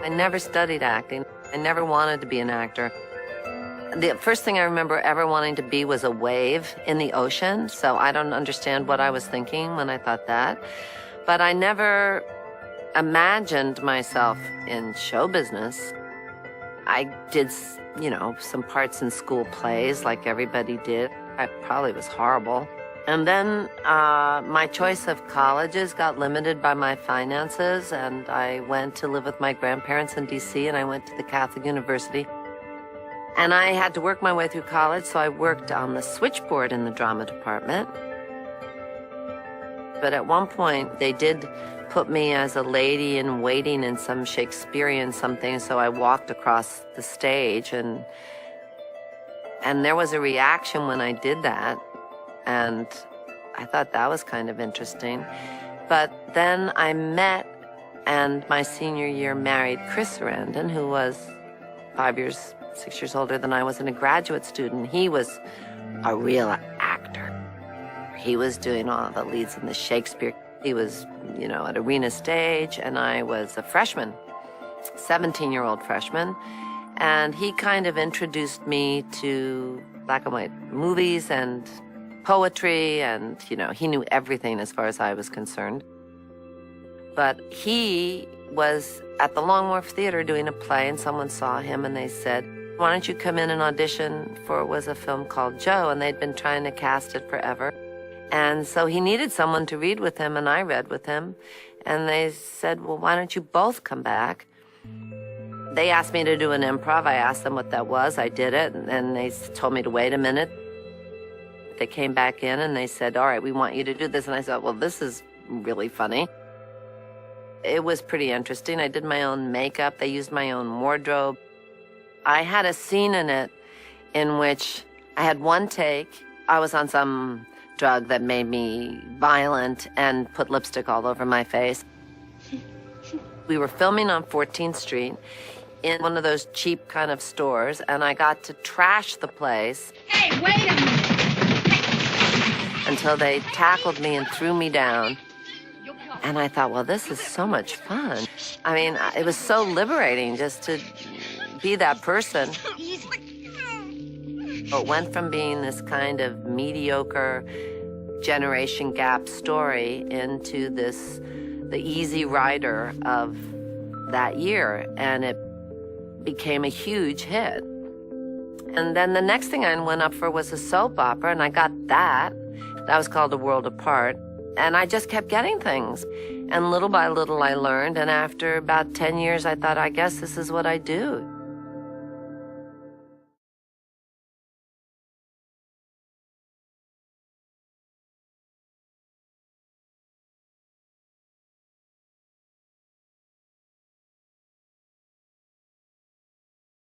I never studied acting. I never wanted to be an actor. The first thing I remember ever wanting to be was a wave in the ocean, so I don't understand what I was thinking when I thought that. But I never imagined myself in show business. I did, some parts in school plays like everybody did. I probably was horrible. And then my choice of colleges got limited by my finances, and I went to live with my grandparents in D.C., and I went to the Catholic University. And I had to work my way through college, so I worked on the switchboard in the drama department. But at one point, they did put me as a lady in waiting in some Shakespearean something, so I walked across the stage, and there was a reaction when I did that, and I thought that was kind of interesting. But then I met, and my senior year married Chris Sarandon, who was 6 years older than I was, and a graduate student. He was a real actor. He was doing all the leads in the Shakespeare. He was, at Arena Stage, and I was a freshman, 17-year-old freshman. And he kind of introduced me to black and white movies and poetry, and, he knew everything as far as I was concerned. But he was at the Long Wharf Theater doing a play, and someone saw him, and they said, why don't you come in and audition for, it was a film called Joe, and they'd been trying to cast it forever. And so he needed someone to read with him, and I read with him. And they said, well, why don't you both come back? They asked me to do an improv. I asked them what that was. I did it, and they told me to wait a minute. They came back in, and they said, all right, we want you to do this. And I said, well, this is really funny. It was pretty interesting. I did my own makeup. They used my own wardrobe. I had a scene in it in which I had one take. I was on some drug that made me violent and put lipstick all over my face. We were filming on 14th Street in one of those cheap kind of stores, and I got to trash the place. Hey, wait a minute! Until they tackled me and threw me down. And I thought, well, this is so much fun. I mean, it was so liberating just to be that person. It went from being this kind of mediocre generation gap story into the easy rider of that year, and it became a huge hit. And then the next thing I went up for was a soap opera, and I got that. That was called A World Apart. And I just kept getting things. And little by little I learned, and after about 10 years I thought, I guess this is what I do.